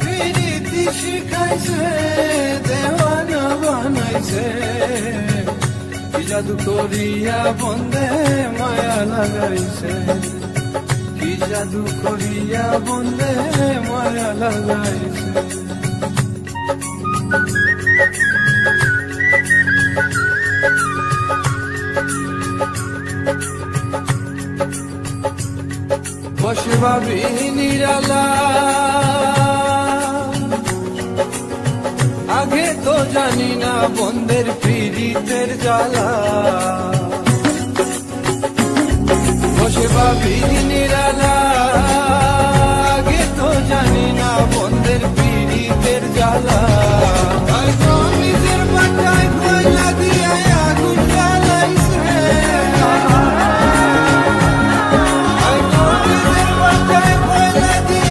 প্রীতি শিখাইছে, দেওয়ানা বানাইছে, কি জাদু করিয়া বন্দে মায়া লাগাইছে, কি জাদু করিয়া বন্দে মায়া লাগাইছে। বসে ভাবি নিরালা, আগে তো জানি না বন্ধের প্রীতের জ্বালা। বসে ভাবি